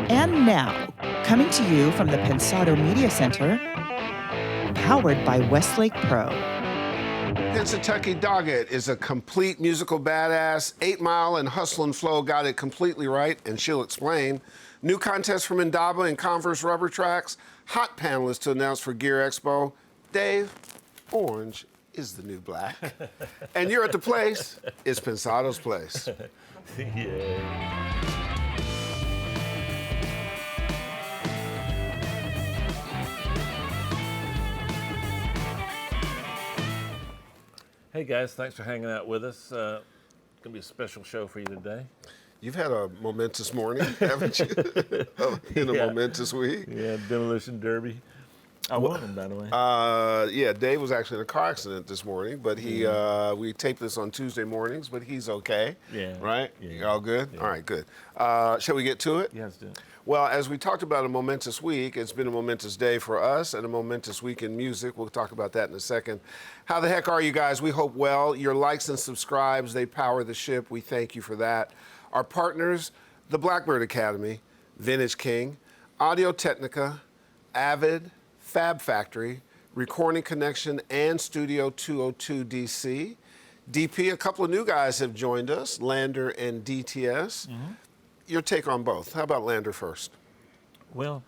And now, coming to you from the Pensado Media Center, powered by Westlake Pro. Pennsatucky Doggett is a complete musical badass. 8 Mile and Hustle and Flow got it completely right, and she'll explain. New contest from Indaba and Converse Rubber Tracks. Hot panelists to announce for Gear Expo. Dave, orange is the new black. And you're at the place. It's Pensado's place. Yeah. Hey guys, thanks for hanging out with us. Gonna be a special show for you today. You've had a momentous morning, haven't you? In a momentous week. Yeah, Demolition Derby. I won them, by the way. Yeah, Dave was actually in a car accident this morning, but he we taped this on Tuesday mornings, but he's okay. Yeah. Right? Yeah. You all good? Yeah. All right, good. Shall we get to it? Yeah, let's do it. Well, as we talked about a momentous week, it's been a momentous day for us and a momentous week in music. We'll talk about that in a second. How the heck are you guys? We hope well. Your likes and subscribes, they power the ship. We thank you for that. Our partners, the Blackbird Academy, Vintage King, Audio Technica, Avid, Fab Factory, Recording Connection, and Studio 202 DC. DP, a couple of new guys have joined us, Lander and DTS. Mm-hmm. Your take on both. How about Lander first? Well,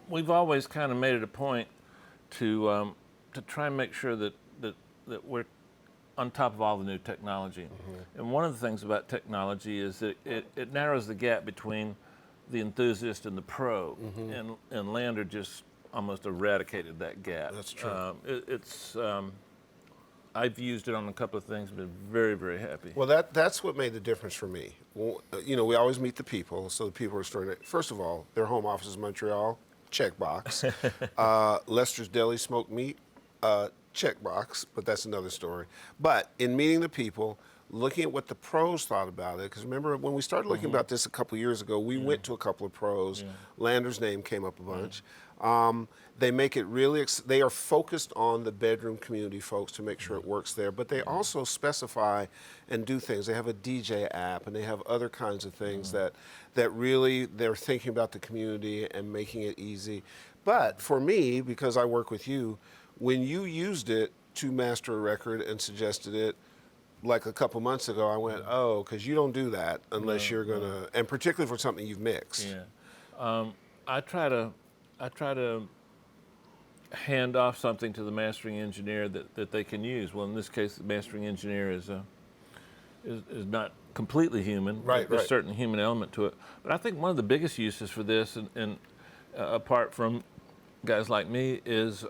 we've always kind of made it a point to try and make sure that we're on top of all the new technology. Mm-hmm. And one of the things about technology is that it narrows the gap between the enthusiast and the pro. Mm-hmm. And Lander just almost eradicated that gap. That's true. I've used it on a couple of things, been very, very happy. Well, that's what made the difference for me. Well, you know, we always meet the people, so the people are starting to, first of all, their home office is Montreal, check box. Lester's Deli smoked meat, check box, but that's another story. But in meeting the people, looking at what the pros thought about it, because remember when we started looking about this a couple of years ago, we went to a couple of pros. Yeah. Lander's name came up a bunch. They make it really, they are focused on the bedroom community folks to make sure it works there, but they also specify and do things. They have a DJ app and they have other kinds of things that really they're thinking about the community and making it easy. But for me, because I work with you, when you used it to master a record and suggested it, like a couple months ago, I went, oh, because you don't do that unless you're gonna, and particularly for something you've mixed. Yeah, I try to hand off something to the mastering engineer that they can use. Well, in this case, the mastering engineer is not completely human. Right, There's right. a certain human element to it. But I think one of the biggest uses for this, and apart from guys like me, is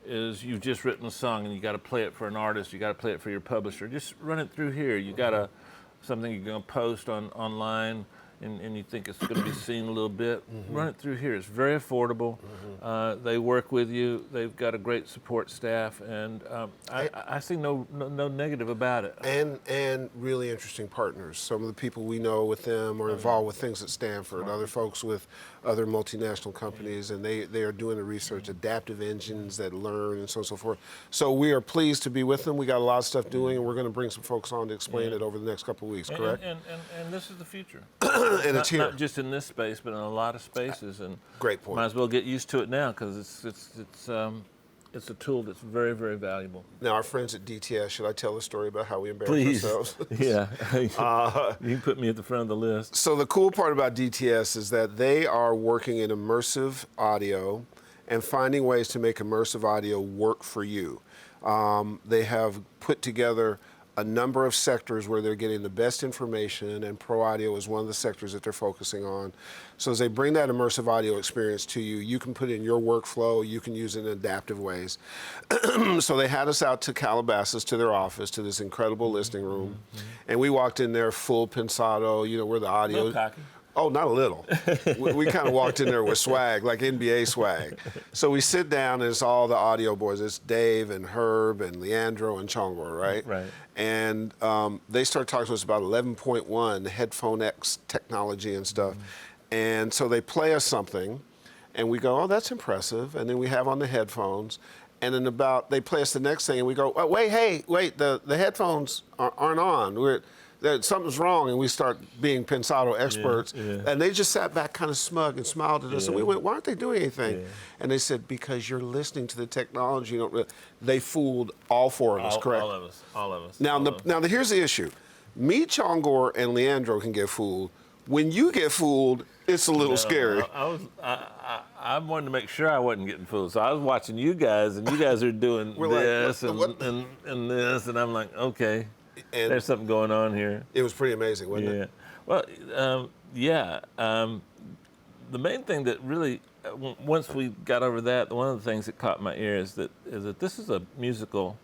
you've just written a song and you got to play it for an artist, you got to play it for your publisher. Just run it through here. You got something you're going to post online. And you think it's going to be seen a little bit, run it through here. It's very affordable. They work with you. They've got a great support staff, and I see no negative about it. And really interesting partners. Some of the people we know with them are involved with things at Stanford, other folks with other multinational companies, and they are doing the research, adaptive engines that learn and so on and so forth. So we are pleased to be with them. We got a lot of stuff doing, and we're going to bring some folks on to explain it over the next couple of weeks, correct? And this is the future. And it's here. Not just in this space, but in a lot of spaces. And great point. Might as well get used to it now because it's a tool that's very, very valuable. Now, our friends at DTS, should I tell the story about how we embarrass Please. ourselves? Yeah. You can put me at the front of the list. So the cool part about DTS is that they are working in immersive audio and finding ways to make immersive audio work for you. They have put together a number of sectors where they're getting the best information, and pro audio is one of the sectors that they're focusing on. So as they bring that immersive audio experience to you, you can put it in your workflow, you can use it in adaptive ways. So they had us out to Calabasas, to their office, to this incredible listening room, and we walked in there full Pensado, you know, where the audio... A little cocky. Oh, not a little. we kind of walked in there with swag, like NBA swag. So we sit down, and it's all the audio boys. It's Dave and Herb and Leandro and Chongor, right? Right. And they start talking to us about 11.1, Headphone X technology and stuff. And so they play us something, and we go, oh, that's impressive. And then we have on the headphones. And then they play us the next thing, and we go, oh, wait, the headphones aren't on. that something's wrong, and we start being Pensado experts, and they just sat back kind of smug and smiled at us, and we went, why aren't they doing anything? And they said, because you're listening to the technology. You don't really. They fooled all four of us, correct? All of us. Now, here's the issue. Me, Chongor, and Leandro can get fooled. When you get fooled, it's a little scary. I wanted to make sure I wasn't getting fooled, so I was watching you guys, and you guys are doing this and this, and I'm like, okay, and there's something going on here. It was pretty amazing, wasn't it? Well, the main thing that really, once we got over that, one of the things that caught my ear is that this is a musical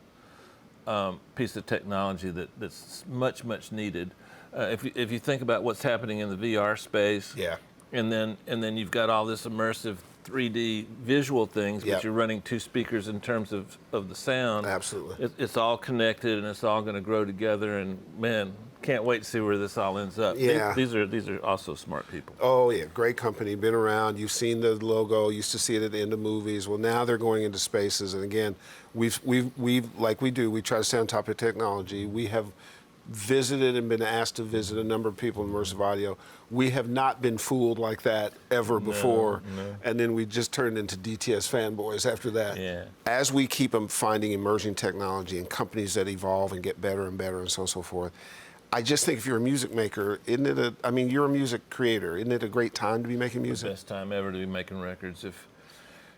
piece of technology that's much needed. If you think about what's happening in the VR space, and then you've got all this immersive 3D visual things, but you're running two speakers in terms of the sound. Absolutely, it's all connected and it's all going to grow together. And man, can't wait to see where this all ends up. Yeah, these are also smart people. Oh yeah, great company, been around. You've seen the logo, used to see it at the end of movies. Well, now they're going into spaces, and again, we've like we do. We try to stay on top of technology. We have visited and been asked to visit a number of people in immersive audio. We have not been fooled like that ever before. No. And then we just turned into DTS fanboys after that. Yeah. As we keep finding emerging technology and companies that evolve and get better and better and so on and so forth, I just think if you're a music maker, you're a music creator. Isn't it a great time to be making music? The best time ever to be making records. If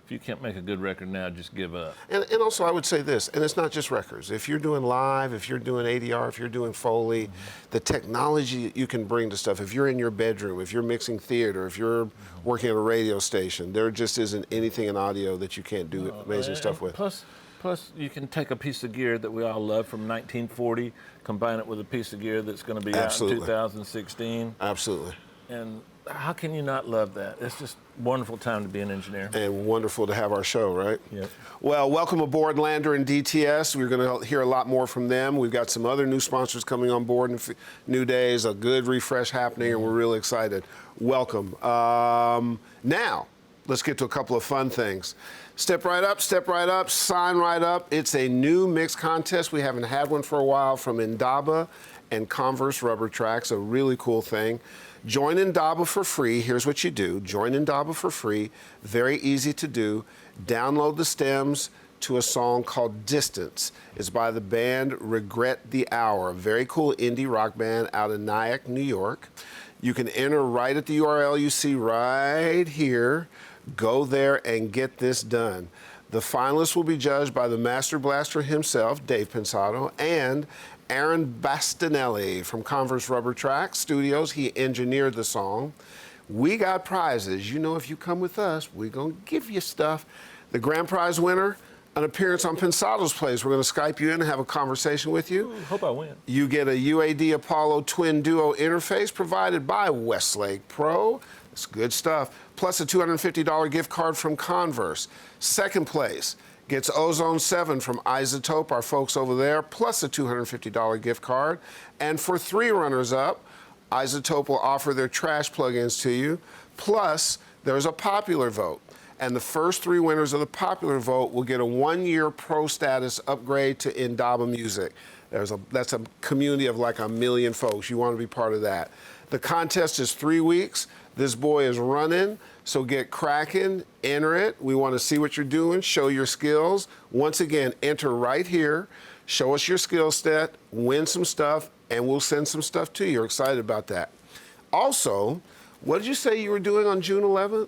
you can't make a good record now, just give up. And also I would say this, and it's not just records. If you're doing live, if you're doing ADR, if you're doing Foley, the technology you can bring to stuff, if you're in your bedroom, if you're mixing theater, if you're working at a radio station, there just isn't anything in audio that you can't do amazing stuff with. Plus, you can take a piece of gear that we all love from 1940, combine it with a piece of gear that's going to be out in 2016. Absolutely. And how can you not love that? It's just a wonderful time to be an engineer. And wonderful to have our show, right? Yep. Well, welcome aboard, Lander and DTS. We're going to hear a lot more from them. We've got some other new sponsors coming on board in new days, a good refresh happening, and we're really excited. Welcome. Now, let's get to a couple of fun things. Step right up, sign right up. It's a new mix contest. We haven't had one for a while from Indaba and Converse Rubber Tracks, a really cool thing. Join Indaba for free. Here's what you do. Join Indaba for free. Very easy to do. Download the stems to a song called Distance. It's by the band Regret the Hour, a very cool indie rock band out of Nyack, New York. You can enter right at the URL you see right here. Go there and get this done. The finalists will be judged by the Master Blaster himself, Dave Pensado, and Aaron Bastinelli from Converse Rubber Tracks Studios. He engineered the song. We got prizes. You know, if you come with us, we're going to give you stuff. The grand prize winner, an appearance on Pensado's Place. We're going to Skype you in and have a conversation with you. Ooh, hope I win. You get a UAD Apollo Twin Duo interface provided by Westlake Pro. It's good stuff. Plus a $250 gift card from Converse. Second place gets Ozone 7 from Isotope, our folks over there, plus a $250 gift card. And for 3 runners-up, Isotope will offer their trash plugins to you. Plus, there's a popular vote. And the first 3 winners of the popular vote will get a 1-year pro status upgrade to Indaba Music. That's a community of like 1 million folks. You want to be part of that. The contest is 3 weeks. This boy is running, so get cracking, enter it. We want to see what you're doing, show your skills. Once again, enter right here, show us your skill set, win some stuff, and we'll send some stuff to you. You're excited about that. Also, what did you say you were doing on June 11th?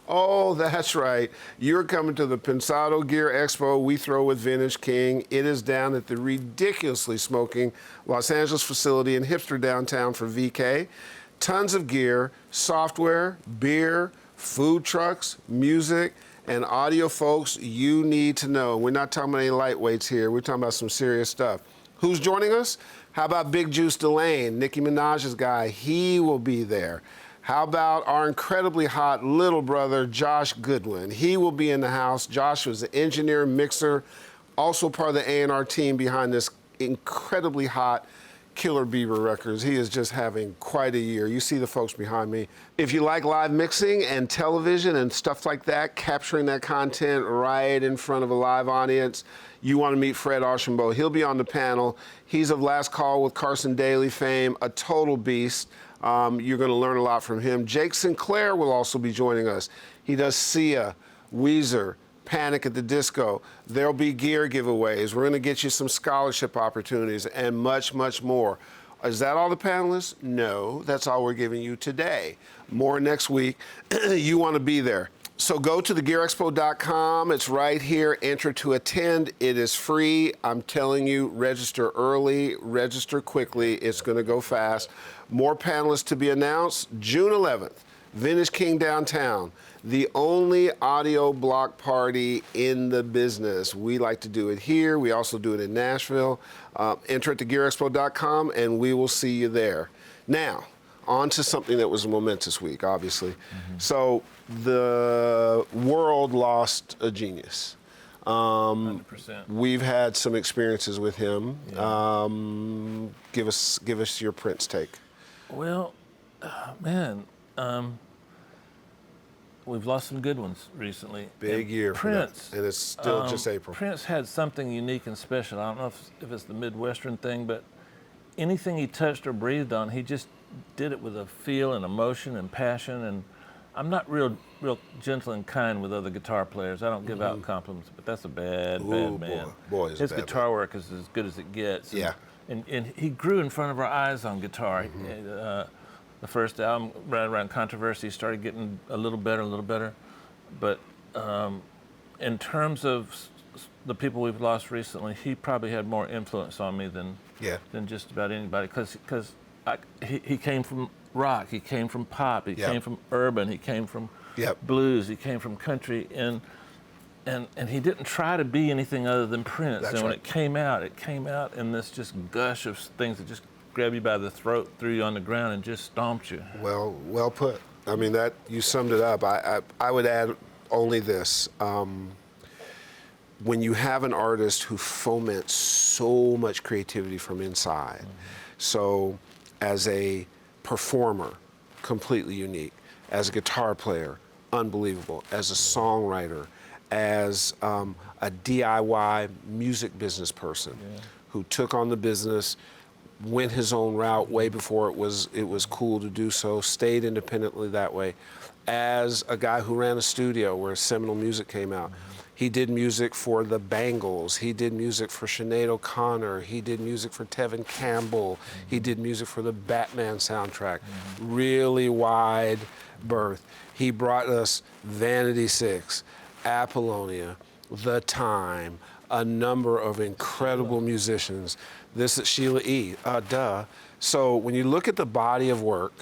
Oh, that's right. You're coming to the Pensado Gear Expo we throw with Vintage King. It is down at the ridiculously smoking Los Angeles facility in hipster downtown for VK. Tons of gear, software, beer, food trucks, music, and audio folks you need to know. We're not talking about any lightweights here. We're talking about some serious stuff. Who's joining us? How about Big Juice Delane, Nicki Minaj's guy? He will be there. How about our incredibly hot little brother, Josh Goodwin? He will be in the house. Josh was the engineer, mixer, also part of the A&R team behind this incredibly hot Killer Bieber Records. He is just having quite a year. You see the folks behind me. If you like live mixing and television and stuff like that, capturing that content right in front of a live audience, you want to meet Fred Archambault. He'll be on the panel. He's of Last Call with Carson Daly fame, a total beast. You're going to learn a lot from him. Jake Sinclair will also be joining us. He does Sia, Weezer, Panic at the Disco. There'll be gear giveaways. We're going to get you some scholarship opportunities and much, much more. Is that all the panelists? No, that's all we're giving you today. More next week. You want to be there. So go to thegearexpo.com. It's right here. Enter to attend. It is free. I'm telling you, register early, register quickly. It's going to go fast. More panelists to be announced. June 11th, Vintage King downtown. The only audio block party in the business. We like to do it here. We also do it in Nashville. Enter at thegearexpo.com and we will see you there. Now, on to something that was a momentous week, obviously. Mm-hmm. So the world lost a genius. 100%. We've had some experiences with him. Yeah. Give us your Prince take. Well, man, we've lost some good ones recently. Big year for Prince, that, and it's still just April. Prince had something unique and special. I don't know if it's the Midwestern thing, but anything he touched or breathed on, he just did it with a feel and emotion and passion. And I'm not real gentle and kind with other guitar players. I don't give out compliments, but that's a bad man. Boy, his guitar work is as good as it gets. Yeah. And he grew in front of our eyes on guitar. The first album, right around Controversy, started getting a little better. But in terms of the people we've lost recently, he probably had more influence on me than just about anybody. Because he came from rock, he came from pop, he came from urban, he came from blues, he came from country, and he didn't try to be anything other than Prince. That's and when right. it came out in this just gush of things that just grabbed you by the throat, threw you on the ground, and just stomped you. Well put. I mean, that you summed it up. I would add only this. When you have an artist who foments so much creativity from inside, so as a performer, completely unique, as a guitar player, unbelievable, as a songwriter, as a DIY music business person who took on the business, went his own route way before it was cool to do so, stayed independently that way. As a guy who ran a studio where seminal music came out, he did music for the Bangles, he did music for Sinead O'Connor, he did music for Tevin Campbell, he did music for the Batman soundtrack. Really wide berth. He brought us Vanity Six, Apollonia, The Time, a number of incredible musicians. This is Sheila E. So when you look at the body of work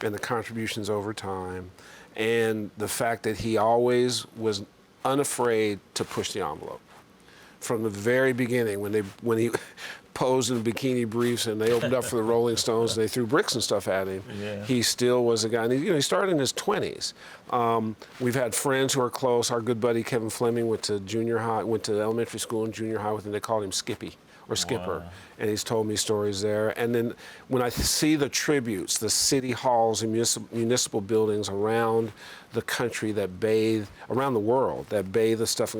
and the contributions over time, and the fact that he always was unafraid to push the envelope. From the very beginning, when he posed in bikini briefs and they opened up for the Rolling Stones and they threw bricks and stuff at him, he still was a guy. And he started in his 20s. We've had friends who are close. Our good buddy Kevin Fleming went to elementary school and junior high with him. They called him Skippy or Skipper. Wow. And he's told me stories there. And then when I see the tributes, the city halls and municipal buildings around the country that bathe, around the world, that bathe the stuff,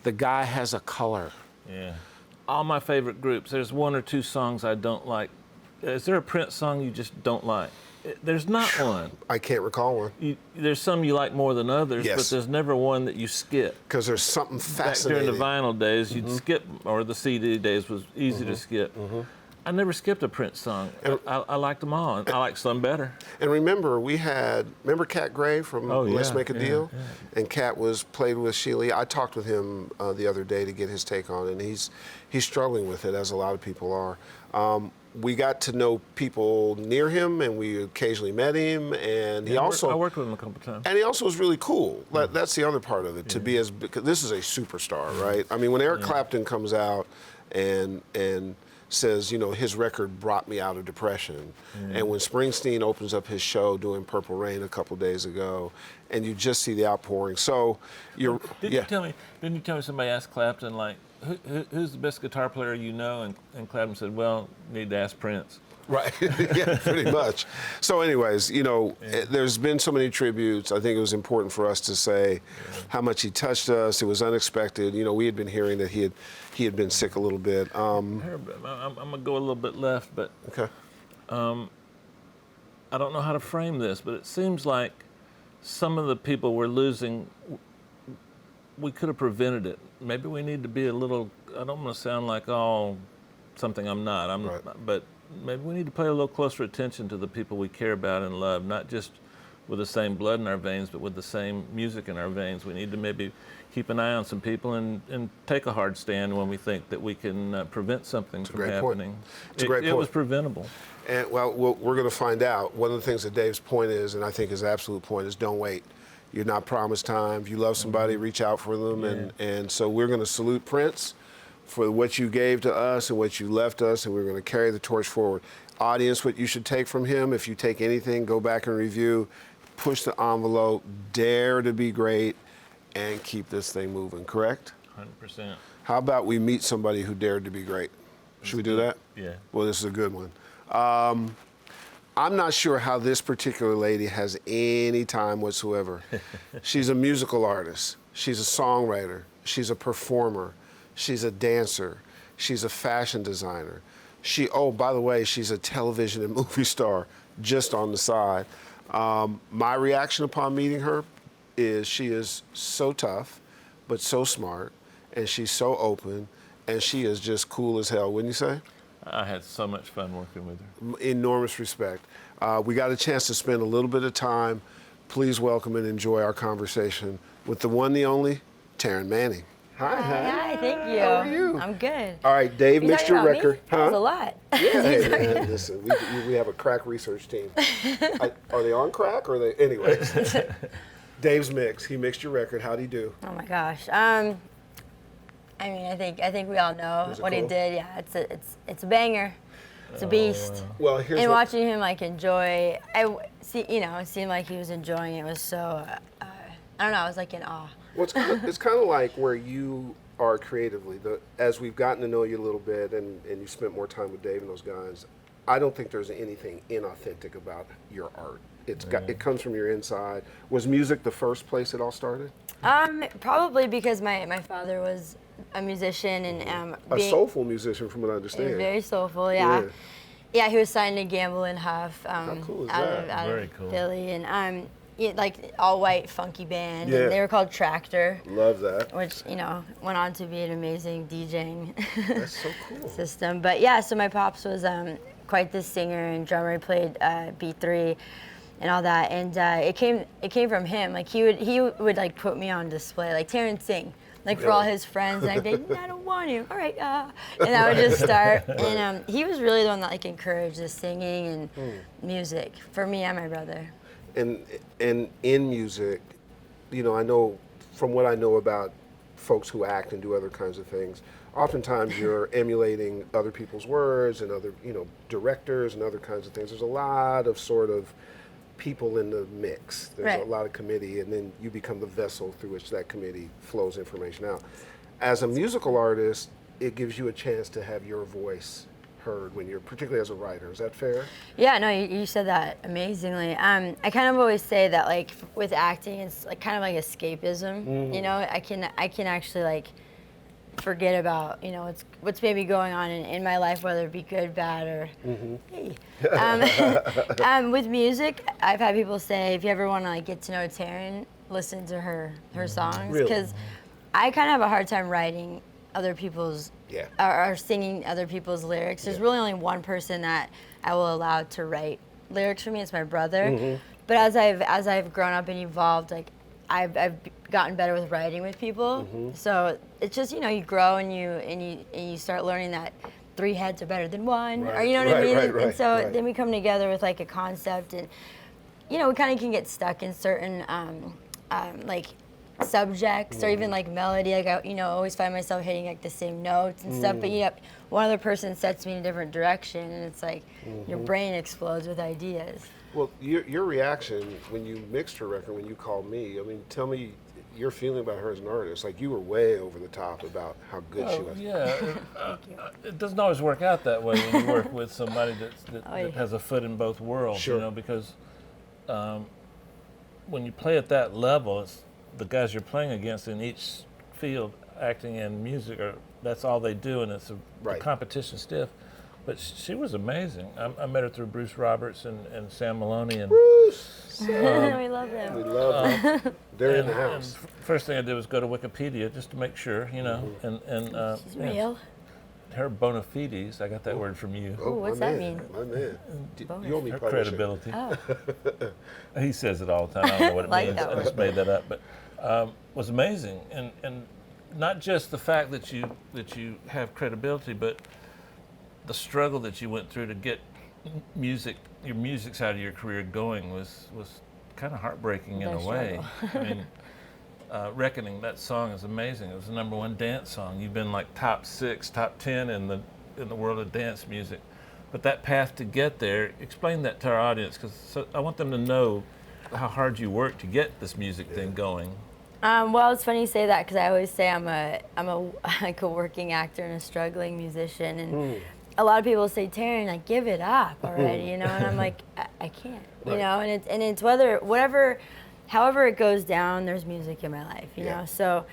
the guy has a color. Yeah. All my favorite groups, there's one or two songs I don't like. Is there a Prince song you just don't like? There's not one. I can't recall one. There's some you like more than others, Yes. but there's never one that you skip. Because there's something Back fascinating. during the vinyl days, you'd skip, or the CD days was easy to skip. I never skipped a Prince song. I liked them all, and I like some better. And remember Cat Gray from Let's Make a Deal? Yeah. And Cat played with Sheila. I talked with him the other day to get his take on it, and he's struggling with it, as a lot of people are. We got to know people near him, and we occasionally met him, and I worked with him a couple times. And he also was really cool. That's the other part of it, to be because this is a superstar, right? I mean, when Eric Clapton comes out and says, his record brought me out of depression. And when Springsteen opens up his show doing Purple Rain a couple days ago, and you just see the outpouring. So Didn't you tell me somebody asked Clapton, like, who's the best guitar player you know? And Cladden said, well, need to ask Prince. Right, yeah, pretty much. So anyways, there's been so many tributes. I think it was important for us to say how much he touched us. It was unexpected. We had been hearing that he had been sick a little bit. I'm going to go a little bit left, but Okay. I don't know how to frame this, but it seems like some of the people we're losing, we could have prevented it. Maybe we need to be a little, I don't want to sound like, something I'm not. Right. But maybe we need to pay a little closer attention to the people we care about and love, not just with the same blood in our veins, but with the same music in our veins. We need to maybe keep an eye on some people and take a hard stand when we think that we can prevent something from happening. It's a great point. It was preventable. And we're going to find out. One of the things that Dave's point is, and I think his absolute point is, don't wait. You're not promised time. If you love somebody, reach out for them. Yeah. And so we're going to salute Prince for what you gave to us and what you left us, and we're going to carry the torch forward. Audience, what you should take from him, if you take anything, go back and review, push the envelope, dare to be great, and keep this thing moving, correct? 100%. How about we meet somebody who dared to be great? Should we do that? Yeah. Well, this is a good one. I'm not sure how this particular lady has any time whatsoever. She's a musical artist. She's a songwriter. She's a performer. She's a dancer. She's a fashion designer. By the way, she's a television and movie star, just on the side. My reaction upon meeting her is she is so tough, but so smart, and she's so open, and she is just cool as hell, wouldn't you say? I had so much fun working with her. Enormous respect. We got a chance to spend a little bit of time. Please welcome and enjoy our conversation with the one, the only, Taryn Manning. Hi, thank you. How are you? I'm good. All right, Dave You mixed your talking about record. me? That was a lot. Yeah, hey, man, listen, we have a crack research team. Are they on crack or are they? Anyways, Dave's mix. He mixed your record. How'd he do? Oh my gosh. I think we all know Was it what he cool? did. Yeah, it's a banger. It's a beast. Well, here's And what, watching him enjoy, it seemed like he was enjoying it. Was so, I don't know. I was in awe. well, it's kind of like where you are creatively. As we've gotten to know you a little bit, and you spent more time with Dave and those guys, I don't think there's anything inauthentic about your art. It comes from your inside. Was music the first place it all started? Probably because my father was a musician and A soulful musician, from what I understand. very soulful. Yeah. Yeah, he was signed to Gamble and Huff. How cool is out that? Of, out Very of cool. Philly, and all white funky band. Yeah. And they were called Tractor, Love that. which went on to be an amazing DJing That's so cool. system. But yeah, so my pops was quite the singer and drummer. He played B3 and all that, and it came from him. He would put me on display, Taryn, sing. For all his friends, and I'd be like, I don't want to. All right, and I would just start. And he was really the one that encouraged the singing and music for me and my brother. And in music, I know from what I know about folks who act and do other kinds of things, oftentimes you're emulating other people's words and other, directors and other kinds of things. There's a lot of sort of people in the mix. There's Right. a lot of committee, and then you become the vessel through which that committee flows information out. As a musical artist, it gives you a chance to have your voice heard when you're, particularly as a writer. Is that fair? Yeah, no, you said that amazingly. I kind of always say that with acting, it's kind of like escapism. I can actually forget about what's maybe going on in my life, whether it be good, bad, or hey. With music, I've had people say, if you ever want to get to know Taryn, listen to her songs, Really? because I kind of have a hard time writing other people's or singing other people's lyrics. There's really only one person that I will allow to write lyrics for me. It's my brother. But as I've grown up and evolved, I've gotten better with writing with people. So it's just you grow and you start learning that 3 heads are better than one, or you know what I mean. And so then we come together with a concept, and we kind of can get stuck in certain subjects or even melody. I always find myself hitting the same notes and stuff. But one other person sets me in a different direction, and it's your brain explodes with ideas. Well, your reaction when you mixed her record, when you called me, tell me, your feeling about her as an artist? Like, you were way over the top about how good she was. Yeah, it doesn't always work out that way when you work with somebody that has a foot in both worlds. Sure. You know, because when you play at that level, it's the guys you're playing against in each field, acting and music, that's all they do, and it's the competition stiff. But she was amazing. I met her through Bruce Roberts and Sam Maloney. And Bruce! We love them. We love them. They're in the house. First thing I did was go to Wikipedia just to make sure, you know. And She's real. her bonafides, I got that word from you. Oh, what's that mean? My man. You owe me Her publishing. credibility. Oh. He says it all the time. I don't know what it Like means. that I just made that up. But was amazing. And not just the fact that you have credibility, but the struggle that you went through to get your music side of your career going was kind of heartbreaking in a way. I mean, Reckoning, that song is amazing. It was the #1 dance song. You've been like top 6, top 10 in the world of dance music. But that path to get there, explain that to our audience, because I want them to know how hard you worked to get this music thing going. Well, it's funny you say that, because I always say I'm a like a working actor and a struggling musician, and a lot of people say, Taryn, like, give it up already, you know, and I'm like, I can't, you know, and it's however it goes down, there's music in my life, you know. So,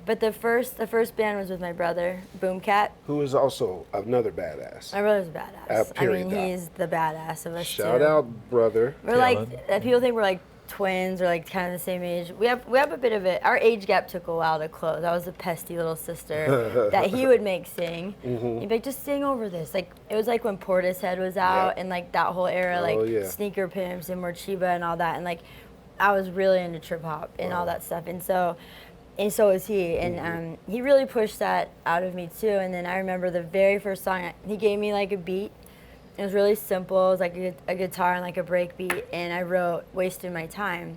but the first band was with my brother, Boomcat, who is also another badass. My brother's a badass. Period, he's the badass of us. Shout too. out, brother. We're people think we're like twins or like kind of the same age. We have a bit of it. Our age gap took a while to close. I was the pesty little sister that he would make sing. He'd be like, just sing over this. Like, it was like when Portishead was out and like that whole era, like Sneaker Pimps and Morchiba and all that. And like, I was really into trip hop and all that stuff. And so was he. And he really pushed that out of me too. And then I remember the very first song, he gave me like a beat. It was really simple. It was like a guitar and like a break beat, and I wrote "Wasting My Time"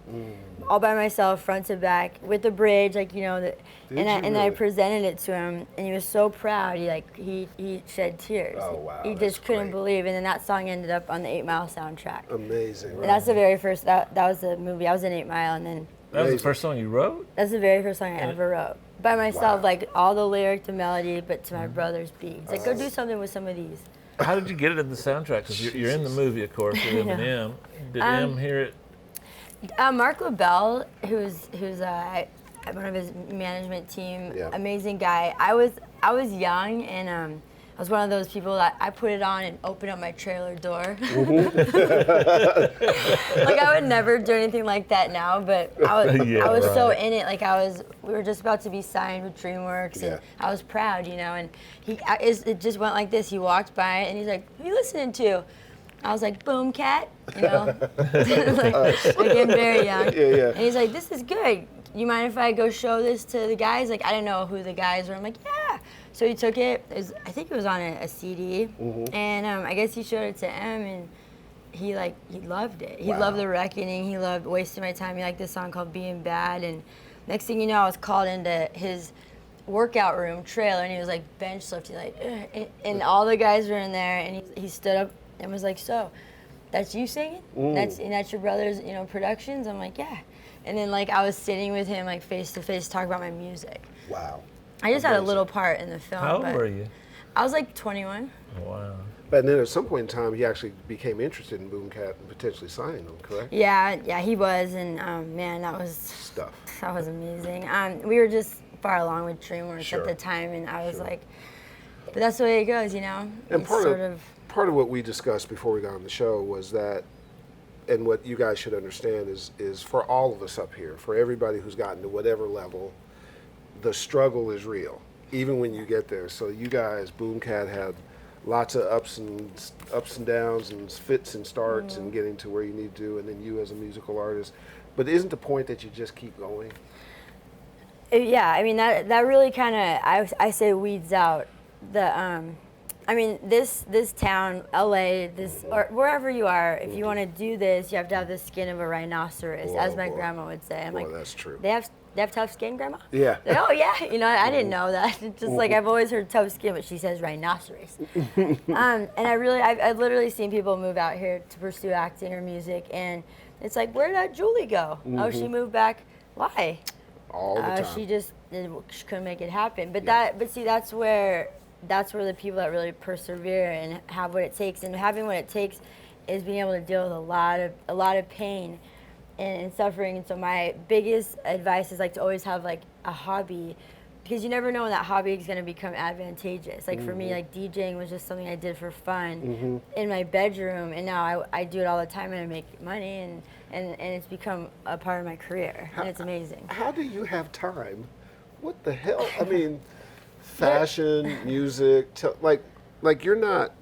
all by myself, front to back, with the bridge, like, you know. And I presented it to him, and he was so proud. He shed tears. Oh, wow, he just couldn't believe. And then that song ended up on the 8 Mile soundtrack. Amazing. And that's the very first. That was the movie. I was in 8 Mile, and then. That was the first song you wrote? That's the very first song I ever wrote by myself, like all the lyric, the melody, but to my brother's beat. It's like, go do something with some of these. How did you get it in the soundtrack? Because you're in the movie, of course, with Eminem. Did M hear it? Mark LaBelle, who's one of his management team, amazing guy. I was young, and I was one of those people that I put it on and open up my trailer door. Like, I would never do anything like that now, but I was so in it. Like, we were just about to be signed with DreamWorks, and I was proud, you know. And it just went like this. He walked by, and he's like, "Who are you listening to?" I was like, Boomcat, you know. like, again, very young. And he's like, "This is good. You mind if I go show this to the guys?" Like, I didn't know who the guys were. I'm like, "Yeah." So he took it. I think it was on a CD, and I guess he showed it to M, and he loved it. He loved The Reckoning. He loved Wasting My Time. He liked this song called Being Bad. And next thing you know, I was called into his workout room trailer, and he was like bench lifting, like, and all the guys were in there, and he stood up and was like, "So, that's you singing? That's your brother's, you know, productions?" I'm like, "Yeah." And then like I was sitting with him like face to face, talking about my music. Wow. I just had a little part in the film. How old were you? I was like 21. Wow. But then at some point in time, he actually became interested in Boomcat and potentially signing them, correct? Yeah, he was, and man, that was amazing. We were just far along with DreamWorks at the time, and I was like, but that's the way it goes, you know. And part of what we discussed before we got on the show was that, and what you guys should understand is for all of us up here, for everybody who's gotten to whatever level, the struggle is real, even when you get there. So you guys, Boomcat, had lots of ups and downs and fits and starts and getting to where you need to, and then you as a musical artist. But isn't the point that you just keep going? Yeah, I mean, that really kind of, I say, weeds out the, I mean, this town, LA, or wherever you are, if you want to do this, you have to have the skin of a rhinoceros, as my grandma would say. I'm like, that's true. They have tough skin, Grandma? Yeah. Like, oh, yeah. You know, I didn't know that. It's just like, I've always heard tough skin, but she says rhinoceros. And I've literally seen people move out here to pursue acting or music, and it's like, where did that Julie go? Oh, she moved back. Why? All the time. She couldn't make it happen. But that's where the people that really persevere and have what it takes, and having what it takes is being able to deal with a lot of pain and suffering. And so my biggest advice is like to always have like a hobby, because you never know when that hobby is going to become advantageous. Like for me, like DJing was just something I did for fun in my bedroom, and now I do it all the time and I make money, and it's become a part of my career, and it's amazing. How do you have time? What the hell? I mean, fashion, music, like you're not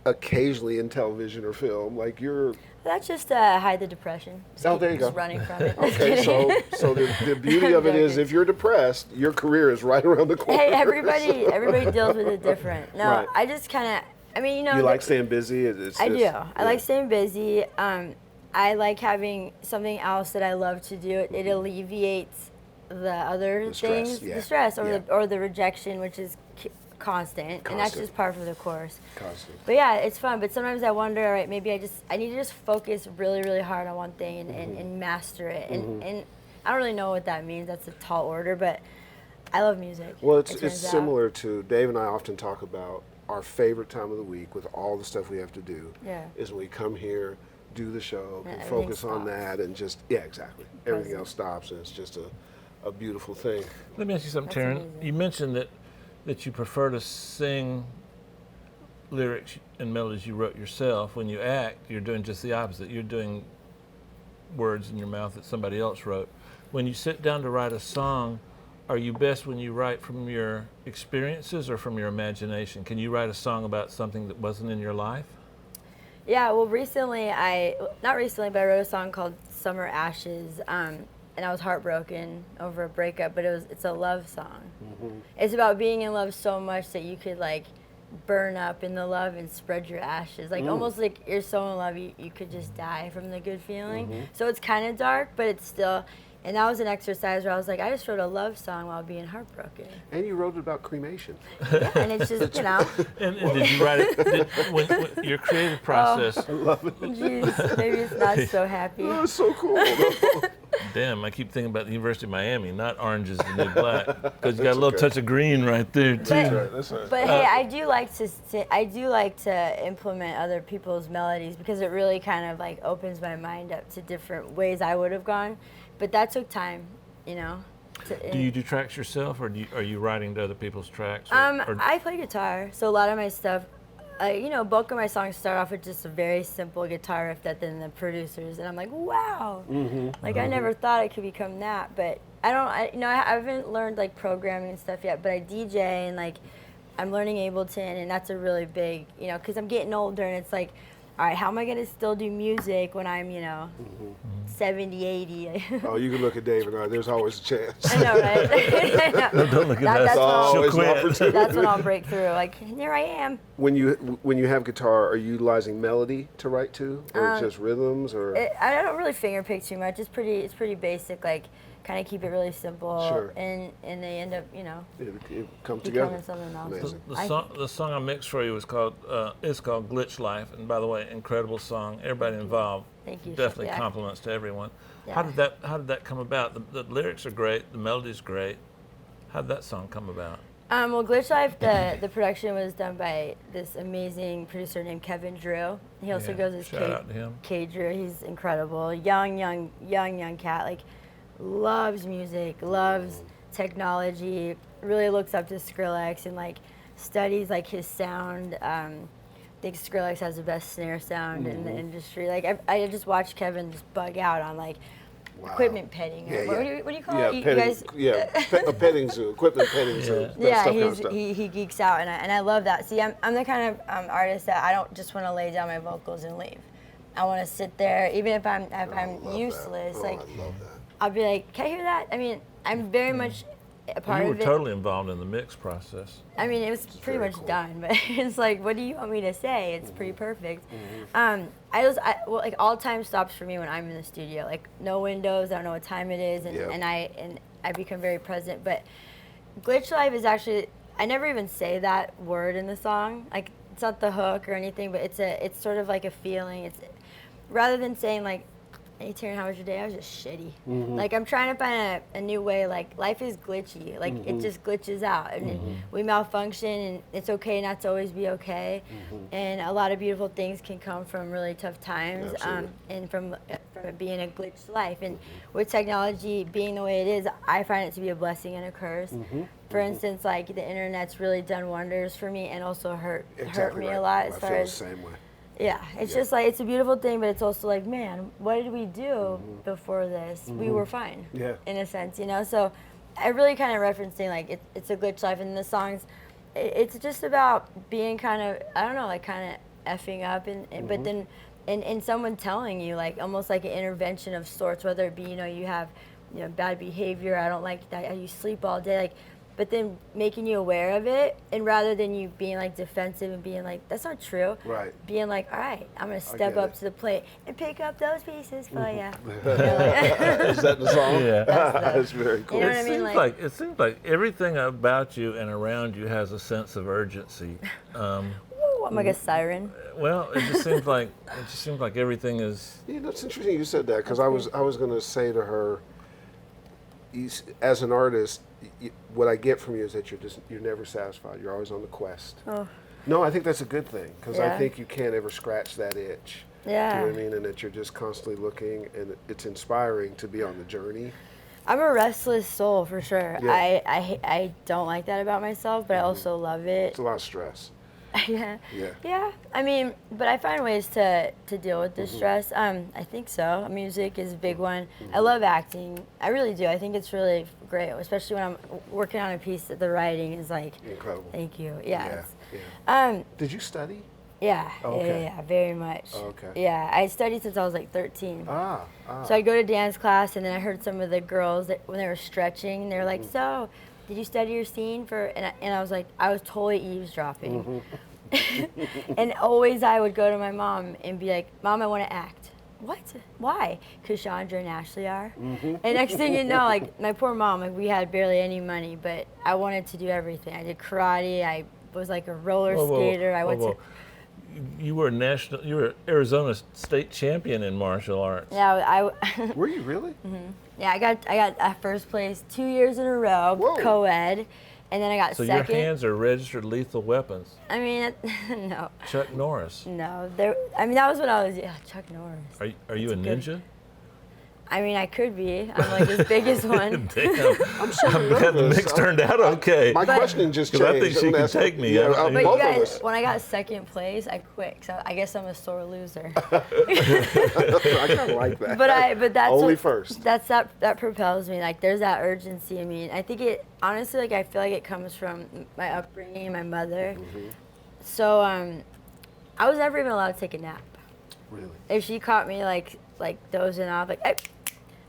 occasionally in television or film, like you're... That's just to hide the depression. There you go. Just running from it. Okay, so the beauty of it is, if you're depressed, your career is right around the corner. Hey, everybody deals with it different. No, Right. I just kind of, I mean, You like staying busy? I do. I like staying busy. I like having something else that I love to do. It alleviates the other things, the stress or the rejection, which is constant, and that's just part of the course. Constant. But yeah, it's fun. But sometimes I wonder, all right, maybe I need to just focus really, really hard on one thing and master it. And I don't really know what that means. That's a tall order, but I love music. Well, it's similar to, Dave and I often talk about our favorite time of the week with all the stuff we have to do. Is when we come here, do the show, and focus on that, and just exactly. Everything else stops, and it's just a beautiful thing. Let me ask you something, Taryn. You mentioned that you prefer to sing lyrics and melodies you wrote yourself. When you act, you're doing just the opposite. You're doing words in your mouth that somebody else wrote. When you sit down to write a song, are you best when you write from your experiences or from your imagination? Can you write a song about something that wasn't in your life? Yeah, well, not recently, but I wrote a song called Summer Ashes. And I was heartbroken over a breakup, but it's a love song. It's about being in love so much that you could like burn up in the love and spread your ashes. Like almost like you're so in love you could just die from the good feeling. So it's kind of dark, but it's still, and that was an exercise where I was like, I just wrote a love song while being heartbroken. And you wrote it about cremation. Yeah, and it's just, you know. And did you write it, when your creative process? I love it. Geez, maybe it's not so happy. Oh, it's so cool. Damn, I keep thinking about the University of Miami, not Orange is the New Black, because you got a little touch of green right there too. That's right. But hey, I do like to implement other people's melodies, because it really kind of like opens my mind up to different ways I would have gone. But that took time, you know. Do you do tracks yourself, or are you writing to other people's tracks? Or I play guitar, so a lot of my stuff, bulk of my songs start off with just a very simple guitar riff that then the producers, and I'm like, wow, I never thought it could become that. But I haven't learned like programming and stuff yet, but I DJ, and like I'm learning Ableton, and that's a really big, because I'm getting older, and it's like, all right, how am I going to still do music when I'm, 70, 80? Oh, you can look at Dave and I. There's always a chance. I know, right? No, don't look at that. That's always She'll an quit. opportunity. That's when I'll break through. Like, here I am. When you have guitar, are you utilizing melody to write to, or just rhythms, or? I don't really finger pick too much. It's pretty basic. Like, kind of keep it really simple. Sure. And they end up, It come together. becoming something else. Amazing. The song I mixed for you was called Glitch Life, and by the way, incredible song. Everybody involved. Thank you. Definitely compliments to everyone. Yeah. How did that come about? The lyrics are great. The melody's great. How did that song come about? Well, Glitch Life, the production was done by this amazing producer named Kevin Drew. He also goes as shout out to him. K Drew. He's incredible. Young cat. Like, loves music, loves technology. Really looks up to Skrillex and like studies like his sound. I think Skrillex has the best snare sound in the industry. Like I just watched Kevin just bug out on like equipment petting. What do you call it? A petting zoo, equipment petting zoo. He geeks out, and I love that. See, I'm the kind of artist that I don't just want to lay down my vocals and leave. I want to sit there, even if I'm useless. I love that. I'll be like, can I hear that? I mean, I'm very much a part of it. You were totally involved in the mix process. I mean, it was pretty much done, but it's like, what do you want me to say? It's pretty perfect. Like all time stops for me when I'm in the studio. Like no windows, I don't know what time it is, and I become very present. But Glitch Life is actually, I never even say that word in the song. Like it's not the hook or anything, but it's sort of like a feeling. It's rather than saying like hey Taryn, how was your day? I was just shitty. Like I'm trying to find a new way. Like life is glitchy. Like it just glitches out, and we malfunction, and it's okay not to always be okay. And a lot of beautiful things can come from really tough times, and from it being a glitched life. And with technology being the way it is, I find it to be a blessing and a curse. For instance, like the internet's really done wonders for me, and also hurt me a lot. As far as the same way. Yeah, it's just like, it's a beautiful thing, but it's also like, man, what did we do before this? We were fine, in a sense, you know? So I really kind of referencing, like, it's a glitch life, and the songs, it's just about being kind of, I don't know, like, kind of effing up, but then, and someone telling you, like, almost like an intervention of sorts, whether it be, you know, you have, you know, bad behavior, I don't like that, you sleep all day, like, but then making you aware of it, and rather than you being like defensive and being like, that's not true, being like, all right, I'm gonna step up to the plate and pick up those pieces for you. Is that the song? Yeah. That's very cool. You know what I mean? It seems like everything about you and around you has a sense of urgency. I'm like a siren. Well, it just seems like everything is. Yeah, that's interesting you said that, because I was going to say to her, as an artist, what I get from you is that you're never satisfied. You're always on the quest. No, I think that's a good thing, because I think you can't ever scratch that itch. Yeah. Do you know what I mean? And that you're just constantly looking, and it's inspiring to be on the journey. I'm a restless soul for sure. Yeah. I don't like that about myself, but I also love it. It's a lot of stress. Yeah. I mean, but I find ways to deal with the stress. I think so. Music is a big one. I love acting. I really do. I think it's really great, especially when I'm working on a piece that the writing is like incredible. Thank you. Yeah. Did you study? Yeah. Okay. Yeah, very much. Okay. Yeah, I studied since I was like 13. So I'd go to dance class, and then I heard some of the girls that when they were stretching, they were like, so did you study your scene for, and I was like, I was totally eavesdropping. And always I would go to my mom and be like, Mom, I want to act. What? Why? Because Chandra and Ashley are. And next thing you know, like my poor mom, like we had barely any money, but I wanted to do everything. I did karate, I was like a roller skater. I went to. You were Arizona state champion in martial arts. Yeah, Were you really? Yeah, I got first place 2 years in a row, co-ed, and then I got second. So your hands are registered lethal weapons. I mean, no. Chuck Norris. No, I mean that was when I was Chuck Norris. Are you a ninja? I mean, I could be. I'm like his biggest one. Damn. I'm so I'm glad the mix turned out okay. My question just changed. I think she can take me. Yeah, but both you guys, of us. when I got second place, I quit. So I guess I'm a sore loser. I kind of like that. But that's only what, first. That propels me. Like there's that urgency. I mean, I think it honestly, like I feel like it comes from my upbringing and my mother. So I was never even allowed to take a nap. Really? If she caught me like dozing off, like, hey,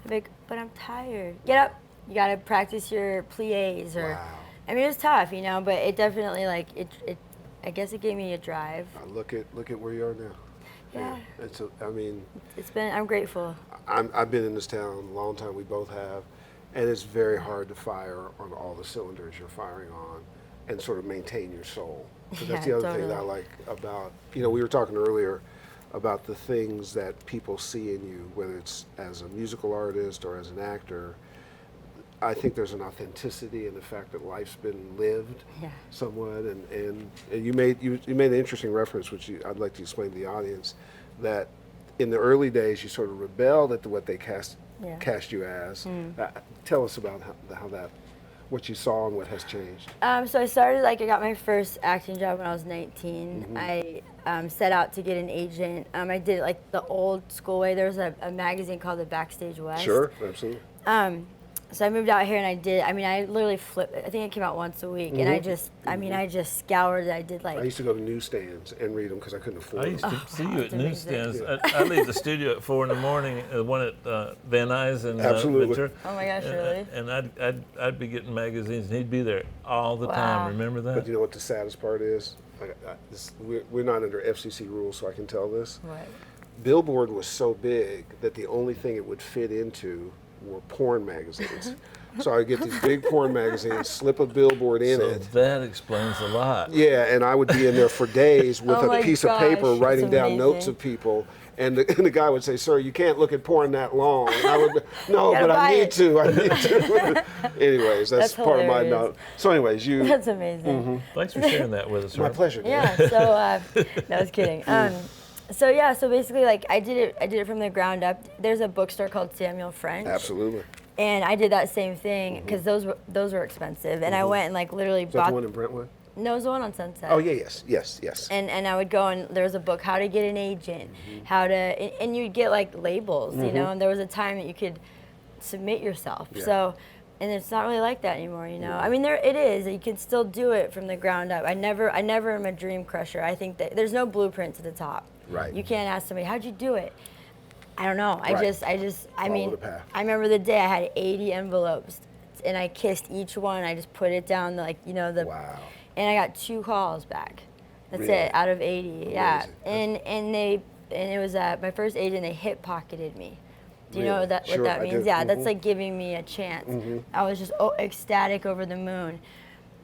I'm like, but I'm tired. Get up. You gotta practice your plies or. Wow. I mean, it was tough, you know, but it definitely like it. I guess it gave me a drive. Look at where you are now. Yeah. It's I'm grateful. I've been in this town a long time. We both have, and it's very hard to fire on all the cylinders you're firing on, and sort of maintain your soul. So that's the other thing that I like about. We were talking earlier about the things that people see in you, whether it's as a musical artist or as an actor. I think there's an authenticity in the fact that life's been lived somewhat, and you made an interesting reference, which I'd like to explain to the audience, that in the early days you sort of rebelled at what they cast you as. Tell us about how that, what you saw and what has changed. So I started, I got my first acting job when I was 19. I set out to get an agent. I did it the old school way. There was a magazine called the Backstage West. Sure, absolutely. So I moved out here and I literally flipped. I think it came out once a week, and I just scoured it. I did I used to go to newsstands and read them because I couldn't afford them. I used to see you at newsstands. I leave the studio at 4 a.m. One at Van Nuys and Ventura. Oh my gosh, really? And I'd be getting magazines, and he'd be there all the time. Remember that? But you know what the saddest part is? We're not under FCC rules, so I can tell this. What? Billboard was so big that the only thing it would fit into were porn magazines. So I get these big porn magazines, slip a billboard in it. So that explains a lot. Yeah, and I would be in there for days with Oh a piece of paper writing down notes of people. And the guy would say, "Sir, you can't look at porn that long." And I would, "No, but I need it. to. I need to." Anyways, that's part of my hilarious. note. So, anyways, you. That's amazing. Thanks for sharing that with us. My Herb. pleasure. Dan. Yeah. So no, I was kidding. So basically, like I did it from the ground up. There's a bookstore called Samuel French. Absolutely. And I did that same thing because those were expensive. And I went and like literally Is that bought. the one in Brentwood? No, it was the one on Sunset. Oh, yeah, yes. And I would go and there was a book, How to Get an Agent, how to, and you'd get like labels, you know, and there was a time that you could submit yourself. Yeah. So, and it's not really like that anymore, you know. I mean, it is. You can still do it from the ground up. I never am a dream crusher. I think that there's no blueprint to the top. Right. You can't ask somebody, how'd you do it? I don't know. Right. I mean, the path. I remember the day I had 80 envelopes and I kissed each one. I just put it down, like, you know, Wow. and I got 2 calls back. That's Really? it, out of 80. Yeah. Amazing. And it was my first agent. They hip pocketed me. Do you know Really? what Sure, that I means? do. Yeah, that's like giving me a chance. I was just ecstatic, over the moon.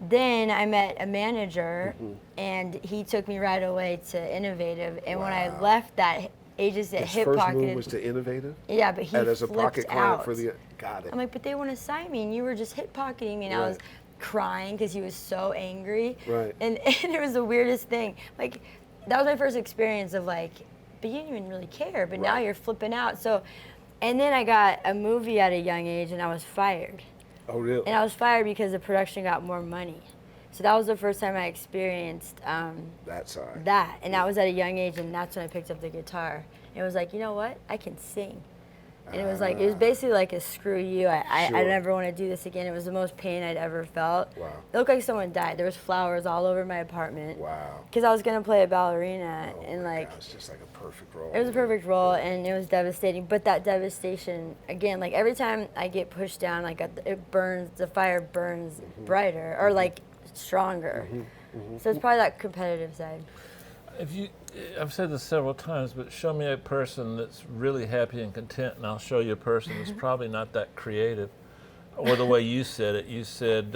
Then I met a manager, and he took me right away to Innovative. And when I left that agency that His hip first pocketed, move was to Innovative? yeah, but he And as a flipped pocket client out. for the. Got it. I'm like, but they want to sign me, and you were just hip pocketing me, and I was Right. crying because he was so angry. Right. And it was the weirdest thing. Like, that was my first experience of like, but you didn't even really care, but now Right. you're flipping out. So, and then I got a movie at a young age, and I was fired. Oh, really? And I was fired because the production got more money. So that was the first time I experienced that side. that. And that was at a young age, and that's when I picked up the guitar. And it was like, you know what? I can sing. And it was like, it was basically like a screw you. I Sure. never want to do this again. It was the most pain I'd ever felt. Wow. It looked like someone died. There was flowers all over my apartment. Wow. Because I was going to play a ballerina. Oh and my like, God, it's just like a perfect role. it was a perfect role, and it was devastating. But that devastation, again, like every time I get pushed down, like it burns, the fire burns brighter or like stronger. So it's probably that competitive side. I've said this several times, but show me a person that's really happy and content, and I'll show you a person that's probably not that creative. Or the way you said it, you said,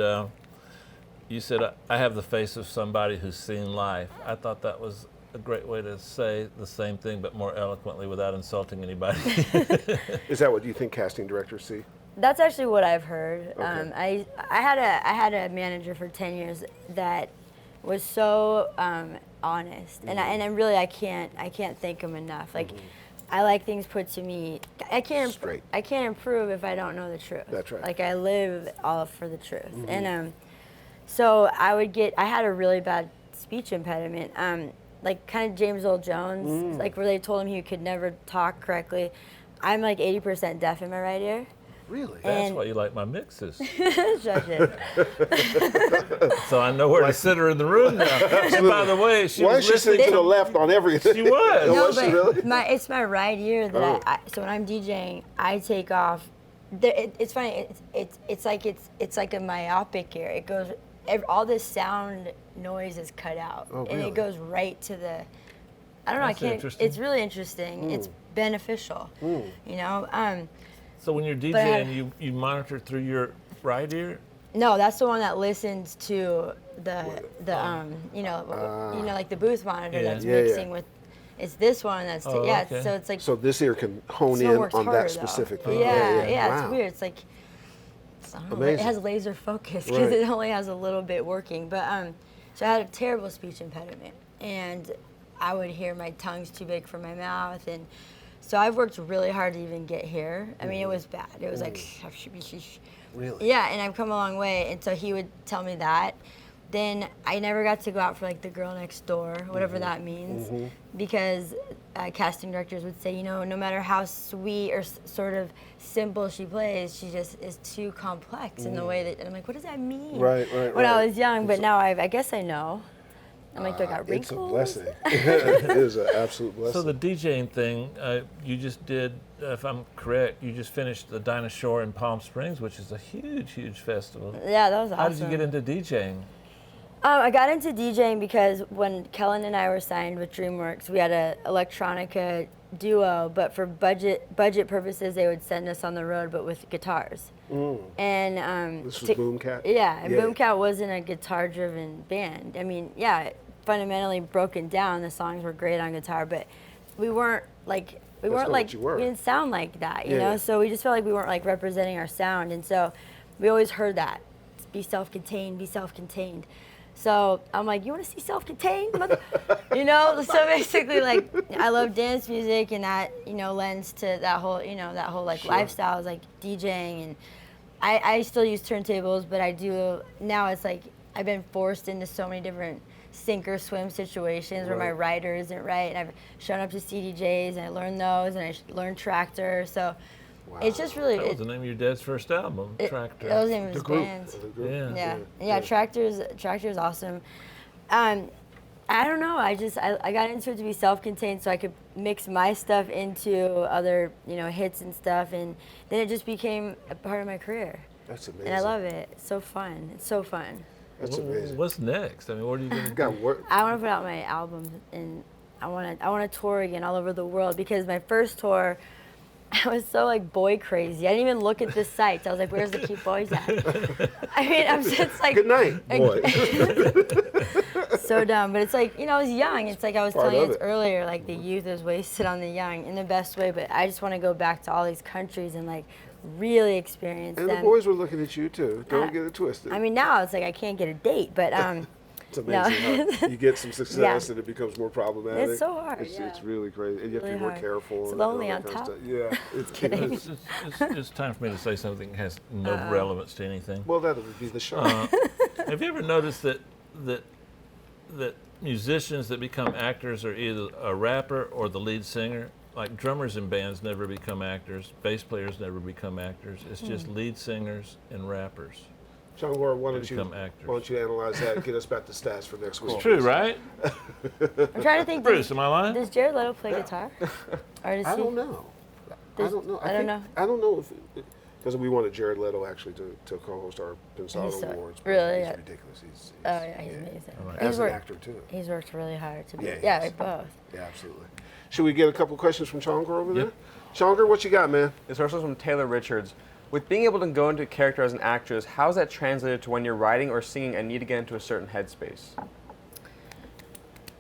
I have the face of somebody who's seen life. I thought that was a great way to say the same thing, but more eloquently without insulting anybody. Is that what you think casting directors see? That's actually what I've heard. Okay. I had a manager for 10 years that was so honest, and I can't thank him enough. Like, I like things put to me. I can't improve if I don't know the truth. That's right. Like, I live all for the truth, and so I had a really bad speech impediment. Like kind of James Earl Jones, like where they told him he could never talk correctly. I'm like 80% deaf in my right ear. Really? That's why you like my mixes. Judge it. So I know where to sit her in the room now. And by the way, she Why was is she sitting listening to the left on everything? She was. Oh, No, was she but really? it's my right ear that so when I'm DJing, I take off. It's funny. It's like a myopic ear. It goes. All this sound noise is cut out, and really? it goes right to the. I don't know. That's I can't. interesting. It's really interesting. It's beneficial. You know. So when you're DJing, you monitor through your right ear? No, that's the one that listens to the like the booth monitor Yeah. that's Yeah, mixing yeah. with. It's this one that's okay. So it's like. So this ear can hone This one in works on harder, that though. specific thing. Yeah, Wow. it's weird. It's like, I don't know, Amazing. it has laser focus because Right. it only has a little bit working. But so I had a terrible speech impediment, and I would hear my tongue's too big for my mouth, and so I've worked really hard to even get here. I mean, it was bad. It was like, Really? yeah, and I've come a long way. And so he would tell me that. Then I never got to go out for like the girl next door, whatever that means, because casting directors would say, you know, no matter how sweet or sort of simple she plays, she just is too complex in the way that. And I'm like, what does that mean? Right. When I was young, but now I guess I know. I'm like, do I got It's wrinkles? a blessing. It is an absolute blessing. So the DJing thing, you just did, if I'm correct, you just finished the Dinah Shore in Palm Springs, which is a huge, huge festival. Yeah, that was awesome. How did you get into DJing? I got into DJing because when Kellen and I were signed with DreamWorks, we had a electronica duo, but for budget purposes, they would send us on the road, but with guitars. And This was Boomcat? Yeah, and Yeah. Boomcat wasn't a guitar-driven band. I mean, yeah, fundamentally broken down, the songs were great on guitar, but we weren't like we That's weren't not like what you were. we didn't sound like that, you Yeah. know. So we just felt like we weren't like representing our sound, and so we always heard that, be self-contained, be self-contained. So I'm like, you want to see self-contained, you know? So basically, like, I love dance music, and that, you know, lends to that whole, you know, that whole like lifestyle, like DJing, and I still use turntables, but I do now. It's like I've been forced into so many different sink or swim situations where my rider isn't right, and I've shown up to CDJs and I learned those, and I learned Tractor. So it's just really. That was the name of your dad's first album, Tractor. That was the name of The his group. band. The group. Yeah. Tractor's awesome. I don't know. I got into it to be self-contained, so I could mix my stuff into other, you know, hits and stuff, and then it just became a part of my career. That's amazing. And I love it. It's so fun. It's so fun. That's amazing. What's next? I mean, what are you going to Got work. I want to put out my album, and I want to tour again all over the world, because my first tour, I was so like boy crazy. I didn't even look at the sites. I was like, "Where's the cute boys at?" I mean, I'm just like, Good night, boy. so dumb. But it's like, you know, I was young. It's like I was Part telling of you it. earlier, like the youth is wasted on the young in the best way. But I just want to go back to all these countries and like really experience And them. the boys were looking at you too. Don't get it twisted. I mean, now it's like I can't get a date, but it's amazing how you get some success and it becomes more problematic. It's so hard. It's really crazy. And you have to Really be more hard. careful. It's and all lonely that on kind of top. stuff. Yeah. It's Kidding. It's time for me to say something that has no relevance to anything. Well, that would be the show. Have you ever noticed that musicians that become actors are either a rapper or the lead singer? Like drummers in bands never become actors, bass players never become actors. It's just lead singers and rappers. John Gore, why Become don't actors. you analyze that and get us back to stats for next week? It's true, right? I'm trying to think. Bruce, am I lying? Does Jared Leto play guitar? Or does I he? don't know. I don't know. I don't know. I don't know if because we wanted Jared Leto actually to co-host our Pensado He's so- Awards. but really? He's Yeah. ridiculous. He's Oh yeah, he's amazing. right. as He's an worked. actor too. He's worked really hard to be. Yeah, he Yeah, has. both. Yeah, absolutely. Should we get a couple questions from Chongar over there? Chongar, what you got, man? This first one's from Taylor Richards. With being able to go into character as an actress, how's that translated to when you're writing or singing and need to get into a certain headspace?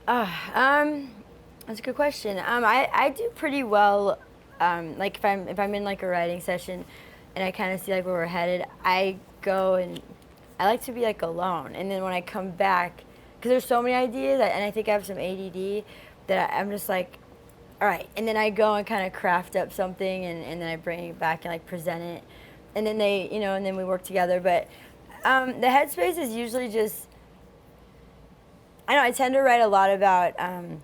That's a good question. I do pretty well. Like if I'm in like a writing session, and I kind of see like where we're headed, I go and I like to be like alone. And then when I come back, because there's so many ideas, and I think I have some ADD, that I'm just like, all right. And then I go and kind of craft up something, and then I bring it back and like present it, and then they, you know, and then we work together. But the headspace is usually just. I know I tend to write a lot about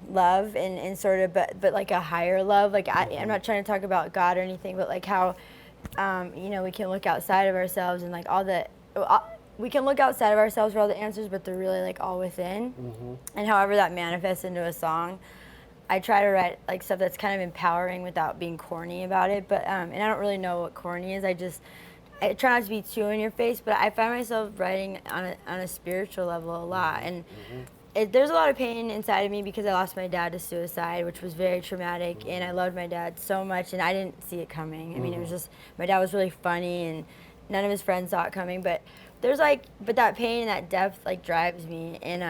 love and sort of, but like a higher love. Like I'm not trying to talk about God or anything, but like how, you know, we can look outside of ourselves and like we can look outside of ourselves for all the answers, but they're really like all within. And however that manifests into a song, I try to write like stuff that's kind of empowering without being corny about it. But and I don't really know what corny is. I try not to be too in your face, but I find myself writing on a spiritual level a lot. And there's a lot of pain inside of me because I lost my dad to suicide, which was very traumatic, and I loved my dad so much, and I didn't see it coming. I mean, it was just, my dad was really funny, and none of his friends saw it coming, but that pain and that depth, like, drives me, and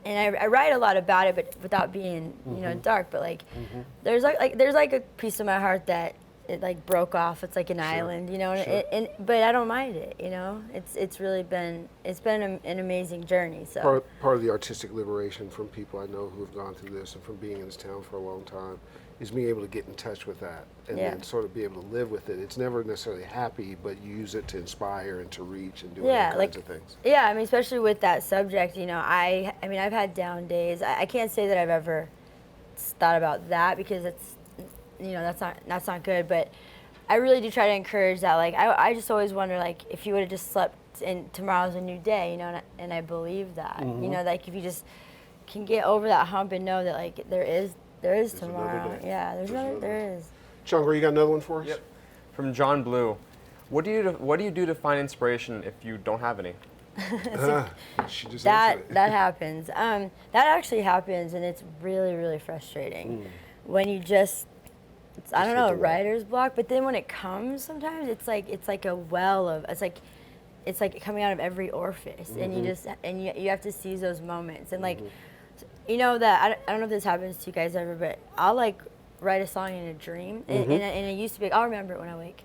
I write a lot about it, but without being, you know, dark, but, like, there's a piece of my heart that it like broke off. It's like an island, you know, but I don't mind it, you know. It's really been an amazing journey. So Part of the artistic liberation from people I know who have gone through this and from being in this town for a long time is being able to get in touch with that and then sort of be able to live with it. It's never necessarily happy, but you use it to inspire and to reach and do all kinds of things. Yeah, I mean, especially with that subject, you know, I mean, I've had down days. I can't say that I've ever thought about that because it's, you know, that's not good, but I really do try to encourage that. Like I just always wonder, like, if you would have just slept and tomorrow's a new day, you know, and I believe that, you know, like if you just can get over that hump and know that like there is tomorrow. Yeah, there is. Chongar, you got another one for us? Yep. From John Blue. What do you do to find inspiration if you don't have any? She just That answered it. that happens. That actually happens, and it's really, really frustrating when you just. I don't know, a writer's block, but then when it comes, sometimes it's like a well of it's like coming out of every orifice, and you have to seize those moments, and like, you know that I don't know if this happens to you guys ever, but I'll like write a song in a dream, and it used to be, I'll remember it when I wake.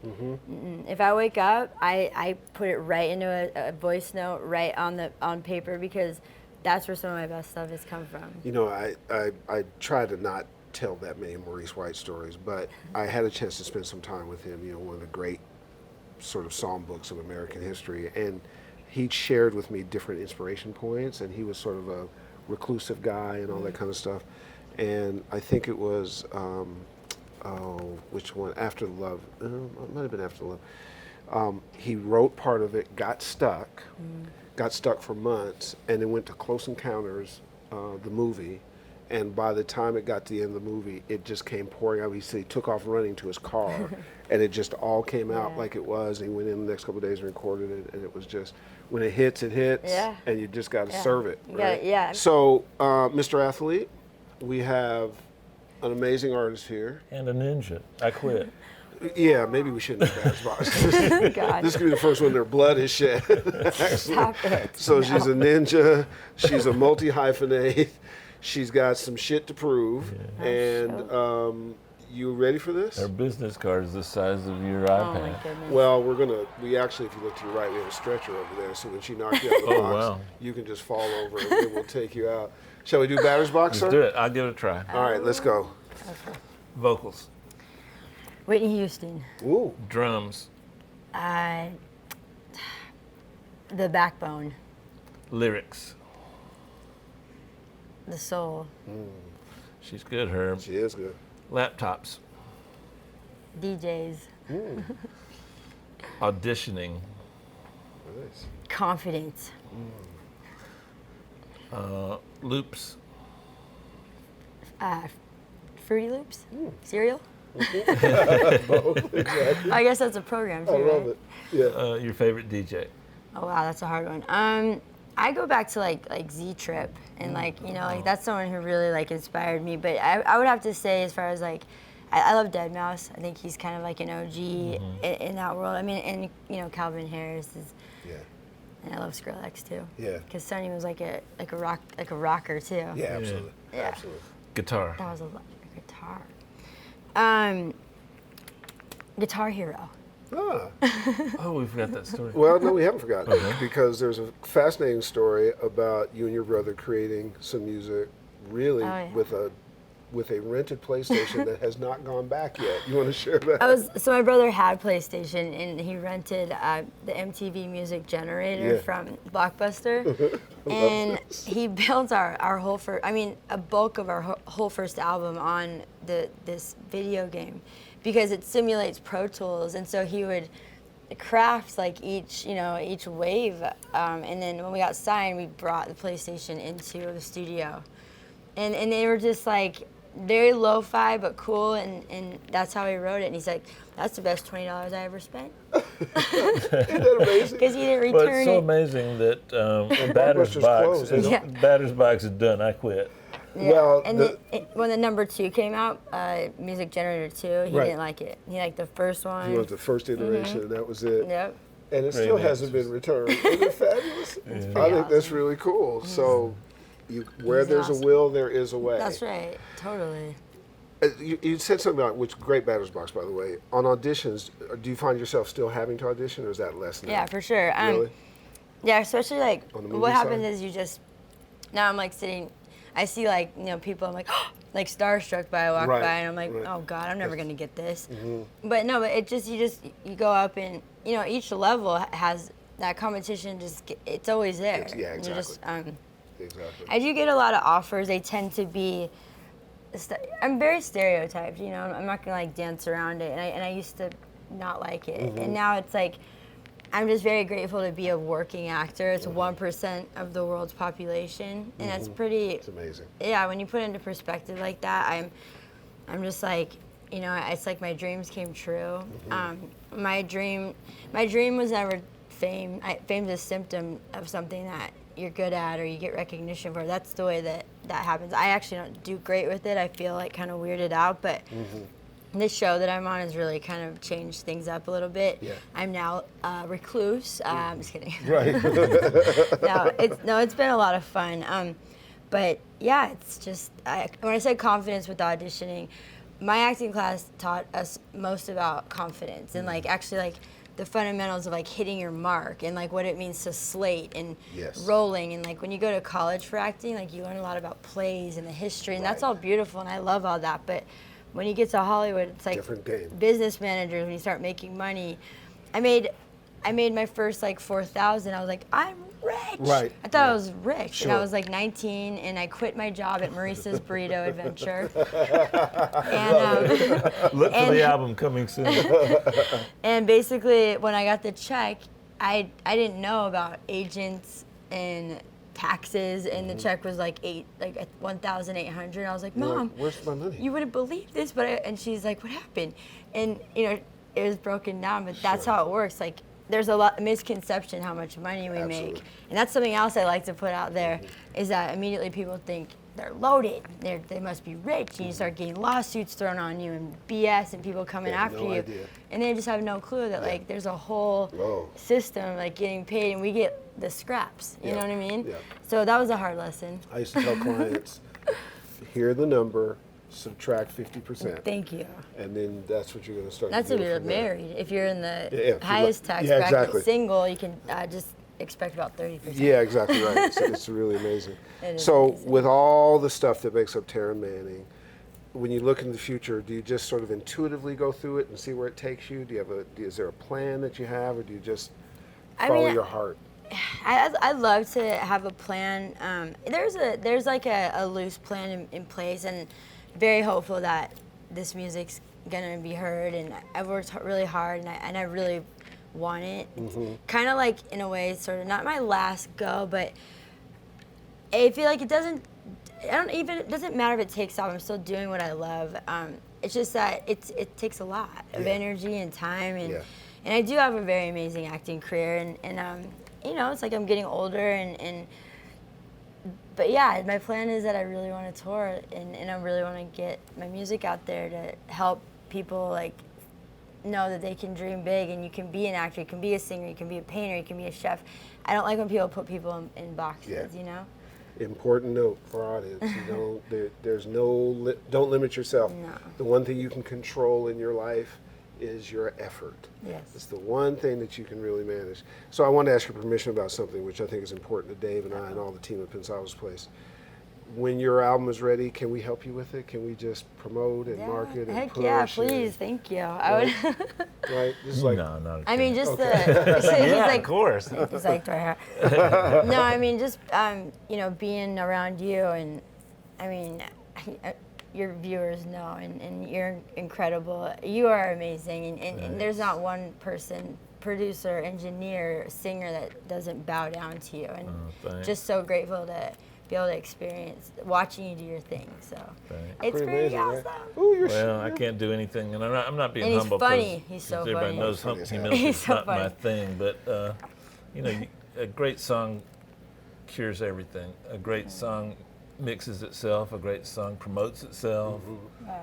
If I wake up, I put it right into a voice note, right on paper, because that's where some of my best stuff has come from. You know, I try to not tell that many Maurice White stories, but I had a chance to spend some time with him, you know, one of the great sort of song books of American history, and he shared with me different inspiration points, and he was sort of a reclusive guy and all that kind of stuff. And I think it was, which one? After Love. It might have been After Love. He wrote part of it, got stuck for months, and then went to Close Encounters, the movie. And by the time it got to the end of the movie, it just came pouring out. He said he took off running to his car, and it just all came out like it was. And he went in the next couple of days and recorded it, and it was just, when it hits, and you just got to serve it. Right? So, Mr. Athlete, we have an amazing artist here. And a ninja. I quit. Yeah, maybe we shouldn't have batch boxes. God. This could be the first one their blood is shed. Stop it. So she's a ninja. She's a multi-hyphenate. She's got some shit to prove. Yeah. And you ready for this? Her business card is the size of your Oh my iPad. goodness. Well, we actually, if you look to your right, we have a stretcher over there. So when she knocks you out of the box, wow. you can just fall over and then we'll take you out. Shall we do batter's box, sir? Let's do it. I'll give it a try. All right, let's go. Vocals. Whitney Houston. Ooh. Drums. The backbone. Lyrics. The soul. She's good, Herb. She is good. Laptops. DJs. Auditioning. Nice. Confidence. Loops. Fruity Loops. Cereal. Both, exactly. I guess that's a program too, I love right? it. Yeah. Your favorite DJ. Oh wow, that's a hard one. I go back to like Z-Trip, and like that's someone who really like inspired me. But I would have to say, as far as like, I love Deadmau5. I think he's kind of like an OG in that world. I mean, and Calvin Harris is. Yeah. And I love Skrillex too. Yeah. Because Sonny was like a rocker too. Yeah, absolutely. Yeah. Absolutely. Guitar. That was a guitar. Guitar Hero. Ah. Oh, we forgot that story. Well, no, we haven't forgotten because there's a fascinating story about you and your brother creating some music, really with a rented PlayStation that has not gone back yet. You want to share that? So my brother had PlayStation, and he rented the MTV Music Generator from Blockbuster, and he built our whole a bulk of our whole first album on this video game, because it simulates Pro Tools, and so he would craft like each wave, and then when we got signed, we brought the PlayStation into the studio, and they were just like very lo-fi but cool, and that's how he wrote it. And he's like, "That's the best $20 I ever spent." Isn't that amazing? Because he didn't return Well, it's so it. amazing that Batter's Box is done. I quit. Yeah. Well, and when the number 2 came out, Music Generator 2, he didn't like it. He liked the first one. He was the first iteration, and that was it. Yep. And it still hasn't been returned. Isn't it fabulous? I think that's really cool. So, where there's a will, there is a way. That's right. Totally. You said something about, which great batter's box, by the way. On auditions, do you find yourself still having to audition, or is that less now? Yeah, for sure. Really? Yeah, especially like On the movie what happens side? is you just, now I'm like sitting, I see like people, I'm like, like starstruck by, I walk by, and I'm like, oh God, I'm never gonna get this. But no, but you go up, and each level has that competition. It's always there. Yeah, exactly. Exactly. I do get a lot of offers. They tend to be, I'm very stereotyped, I'm not gonna like dance around it, and I used to not like it, and now it's like, I'm just very grateful to be a working actor. It's 1% of the world's population, and that's pretty. It's amazing. Yeah, when you put it into perspective like that, I'm just like, it's like my dreams came true. My dream was never fame. Fame's a symptom of something that you're good at or you get recognition for. That's the way that happens. I actually don't do great with it. I feel like kind of weirded out, but this show that I'm on has really kind of changed things up a little bit. Yeah. I'm now a recluse. I'm just kidding. Right. It's been a lot of fun. But yeah, it's just, when I said confidence with auditioning, my acting class taught us most about confidence and like actually like the fundamentals of like hitting your mark and like what it means to slate and rolling, and like when you go to college for acting, like you learn a lot about plays and the history, and that's all beautiful, and I love all that. But when you get to Hollywood, it's like different game. Business managers, when you start making money. I made my first like 4,000. I was like, I'm rich. Right. I thought I was rich, Sure. and I was like 19, and I quit my job at Maurice's Burrito Adventure. And Look for the album coming soon. and basically, when I got the check, I didn't know about agents and taxes, and the check was like $1,800. I was like, You're Mom, like, where's my money? you wouldn't believe this, but and she's like, what happened? And you know, it was broken down, but that's how it works. Like, there's a lot of misconception how much money we make, and that's something else I like to put out there. Is that immediately people think they're loaded, they must be rich, and you start getting lawsuits thrown on you and BS and people coming after you, and they just have no clue that like there's a whole system like getting paid, and we get the scraps. You know what I mean? Yeah. So that was a hard lesson. I used to tell clients, hear the number, subtract 50%. Thank you. And then that's what you're going to start That's to if do you're from there. married. If you're in the if you're highest tax yeah, bracket, exactly. single, you can just expect about 30%. Yeah, exactly right. It's really amazing. It is So amazing. with all the stuff that makes up Taryn Manning, when you look in the future, do you just sort of intuitively go through it and see where it takes you? Is there a plan that you have, or do you just follow your heart? I love to have a plan. There's like a loose plan in place, and very hopeful that this music's gonna be heard. And I've worked really hard, and I really want it. Kind of like, in a way, sort of not my last go, but I feel like it doesn't matter if it takes off. I'm still doing what I love. It's just that it takes a lot of energy and time, and I do have a very amazing acting career, and you know, it's like I'm getting older, but yeah, my plan is that I really want to tour, and I really want to get my music out there to help people like know that they can dream big, and you can be an actor, you can be a singer, you can be a painter, you can be a chef. I don't like when people put people in boxes, you know? Important note for our audience. Don't limit yourself. No. The one thing you can control in your life is your effort. Yes. It's the one thing that you can really manage. So I want to ask your permission about something which I think is important to Dave and I and all the team at Pensado's Place. When your album is ready, can we help you with it? Can we just promote and market and Heck push? yeah, please, thank you. I would. Right? This is like, No, not I mean, just yeah, like, of course. He's like right here. No, I mean, just you know, being around you, and I mean, your viewers know, and you're incredible. You are amazing, and there's not one person, producer, engineer, singer, that doesn't bow down to you, and just so grateful to be able to experience watching you do your thing. So it's pretty amazing, awesome. right? Ooh, Well, I can't do anything, and I'm not being And he's humble. funny. 'cause He's so everybody funny. knows Funny as hell. humility He's is so not my funny. thing, but you know, a great song cures everything. A great song mixes itself. A great song promotes itself.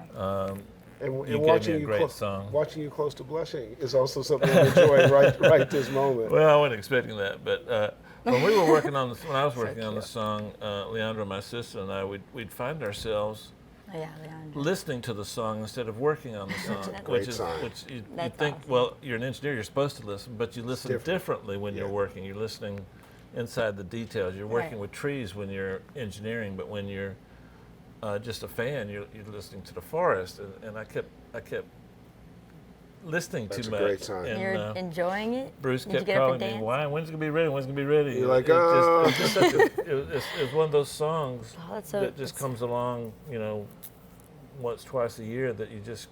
And You gave watching me a you great song. Watching you close to blushing is also something I'm enjoying right this moment. Well, I wasn't expecting that, but when we were working on when I was working on the song, Leandro, my sister, and I, we'd find ourselves Oh, yeah, Leandro. listening to the song instead of working on the song, great sign. which you That's think, awesome. well, you're an engineer, you're supposed to listen, but you listen different. differently when you're working. You're listening inside the details. You're working Right. with trees when you're engineering, but when you're just a fan, you're listening to the forest. And I kept listening That's too a much. great sign. And, You're enjoying it? Bruce Did you kept get up calling and me, dance? "Why? When's it gonna be ready? When's it gonna be ready?" You're like, it's just such a, it's one of those songs Oh, that's so- that just that's- comes along, you know, once, twice a year, that you just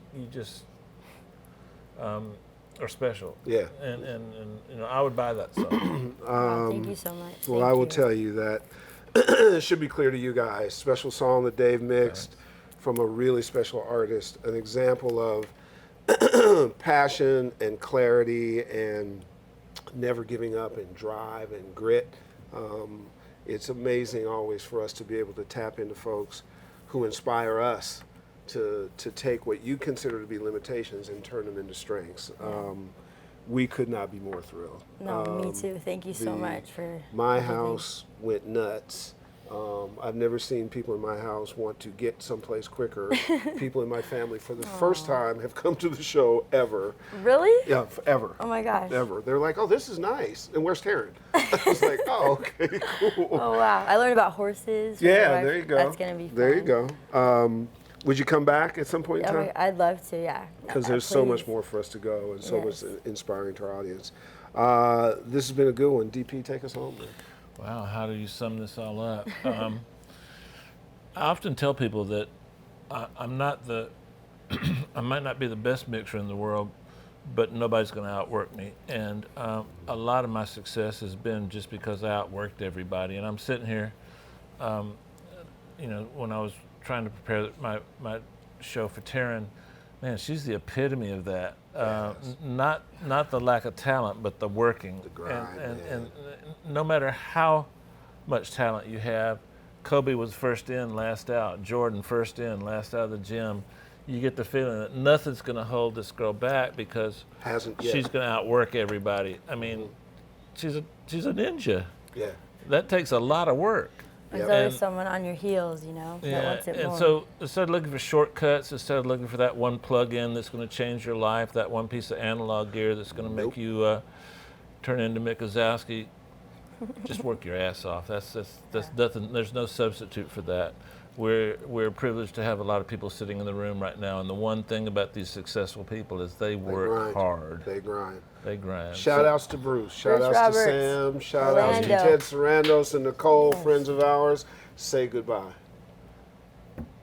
are special. Yeah. And you know, I would buy that song. Oh, thank you so much. Well, Thank I will you. tell you that it should be clear to you guys. Special song that Dave mixed from a really special artist. An example of passion and clarity and never giving up and drive and grit. It's amazing always for us to be able to tap into folks who inspire us to take what you consider to be limitations and turn them into strengths. We could not be more thrilled. No, me too. Thank you so much for My everything. house went nuts I've never seen people in my house want to get someplace quicker. People in my family, for the first time, have come to the show ever. Really? Yeah, ever. Oh my gosh. Ever. They're like, oh, this is nice. And where's Taryn? I was like, oh, okay, cool. Oh wow. I learned about horses. from Yeah, my wife. there you go. That's gonna be fun. There you go. Would you come back at some point in time? I'd love to, yeah. Because there's so much Please. more for us to go and so Yes. much inspiring to our audience. This has been a good one. DP, take us home, man. Wow, how do you sum this all up? I often tell people that I'm not the, I might not be the best mixer in the world, but nobody's going to outwork me. And a lot of my success has been just because I outworked everybody. And I'm sitting here, you know, when I was trying to prepare my show for Taryn, man, she's the epitome of that. Yes. Not the lack of talent, but the working. The grind, and no matter how much talent you have, Kobe was first in, last out. Jordan first in, last out of the gym. You get the feeling that nothing's going to hold this girl back because Hasn't yet. she's going to outwork everybody. I mean, she's a ninja. Yeah. That takes a lot of work. There's Yep. always someone on your heels, you know, that wants it and more. so instead of looking for shortcuts, instead of looking for that one plug-in that's going to change your life, that one piece of analog gear that's going to make you turn into Mick Wazowski, just work your ass off. That's nothing. There's no substitute for that. We're privileged to have a lot of people sitting in the room right now, and the one thing about these successful people is they work grind. hard. They grind. They grind. Shout outs to Bruce. Shout outs Roberts. to Sam. Shout outs to Orlando. Ted Sarandos and Nicole, friends of ours. Say goodbye.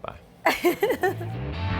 Bye.